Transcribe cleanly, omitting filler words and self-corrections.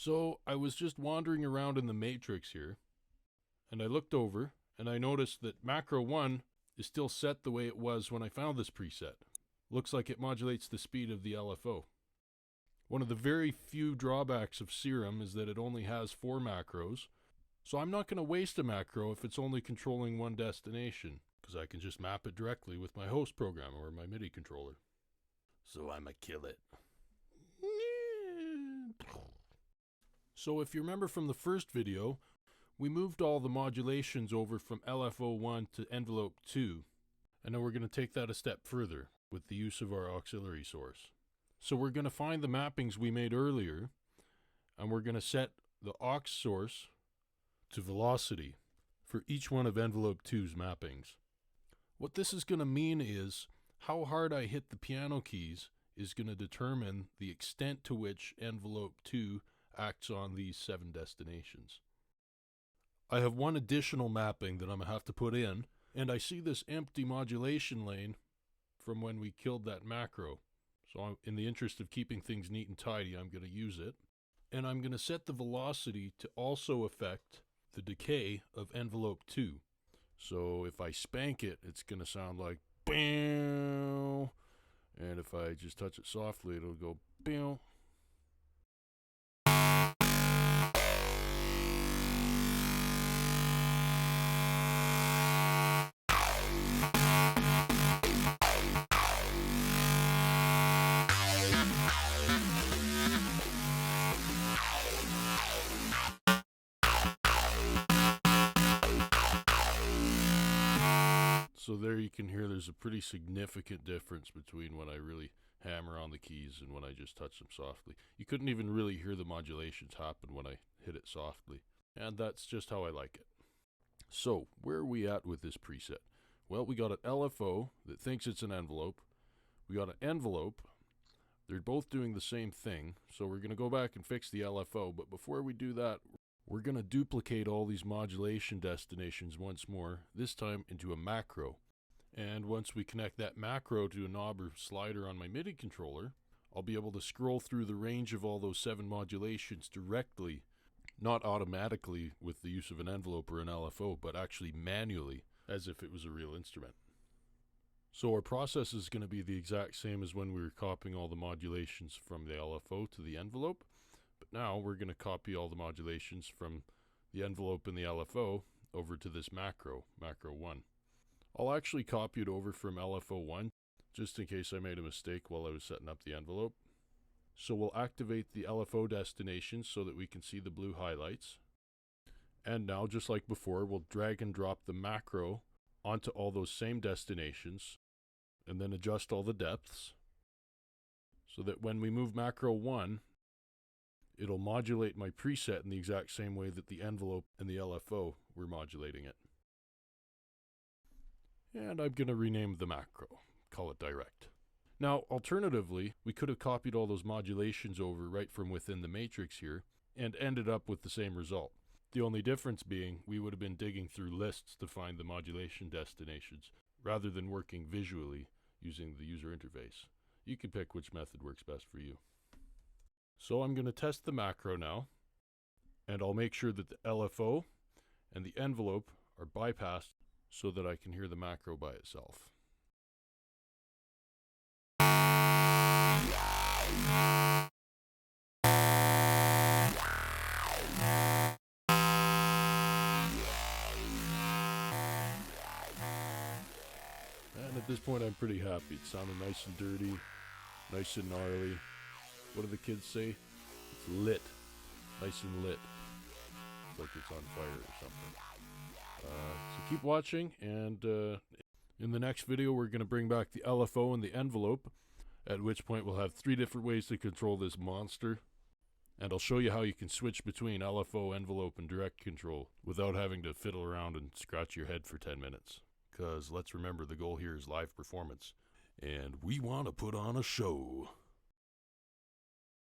So I was just wandering around in the matrix here, and I looked over, and I noticed that macro 1 is still set the way it was when I found this preset. Looks like it modulates the speed of the LFO. One of the very few drawbacks of Serum is that it only has 4 macros, so I'm not going to waste a macro if it's only controlling one destination, because I can just map it directly with my host program or my MIDI controller. So I'ma kill it. So if you remember from the first video, we moved all the modulations over from LFO1 to envelope 2, and now we're going to take that a step further with the use of our auxiliary source. So we're going to find the mappings we made earlier, and we're going to set the aux source to velocity for each one of envelope 2's mappings. What this is going to mean is how hard I hit the piano keys is going to determine the extent to which envelope 2 acts on these 7 destinations. I have one additional mapping that I'm going to have to put in, and I see this empty modulation lane from when we killed that macro. So in the interest of keeping things neat and tidy, I'm going to use it. And I'm going to set the velocity to also affect the decay of envelope 2. So if I spank it, it's going to sound like BAM. And if I just touch it softly, it'll go BAM. So there you can hear there's a pretty significant difference between when I really hammer on the keys and when I just touch them softly. You couldn't even really hear the modulations happen when I hit it softly. And that's just how I like it. So where are we at with this preset? Well, we got an LFO that thinks it's an envelope. We got an envelope. They're both doing the same thing. So we're going to go back and fix the LFO. But before we do that, we're going to duplicate all these modulation destinations once more, this time into a macro. And once we connect that macro to a knob or slider on my MIDI controller, I'll be able to scroll through the range of all those 7 modulations directly, not automatically with the use of an envelope or an LFO, but actually manually, as if it was a real instrument. So our process is going to be the exact same as when we were copying all the modulations from the LFO to the envelope. But now we're going to copy all the modulations from the envelope and the LFO over to this macro 1. I'll actually copy it over from LFO 1 just in case I made a mistake while I was setting up the envelope. So we'll activate the LFO destination so that we can see the blue highlights. And now, just like before, we'll drag and drop the macro onto all those same destinations and then adjust all the depths so that when we move macro 1, it'll modulate my preset in the exact same way that the envelope and the LFO were modulating it. And I'm going to rename the macro, call it direct. Now, alternatively, we could have copied all those modulations over right from within the matrix here and ended up with the same result. The only difference being we would have been digging through lists to find the modulation destinations rather than working visually using the user interface. You can pick which method works best for you. So I'm going to test the macro now, and I'll make sure that the LFO and the envelope are bypassed so that I can hear the macro by itself. And at this point I'm pretty happy. It sounded nice and dirty, nice and gnarly. What do the kids say? It's lit. Nice and lit. It's like it's on fire or something. So keep watching, and in the next video we're going to bring back the LFO and the envelope, at which point we'll have 3 different ways to control this monster. And I'll show you how you can switch between LFO, envelope, and direct control without having to fiddle around and scratch your head for 10 minutes. Because let's remember, the goal here is live performance. And we want to put on a show.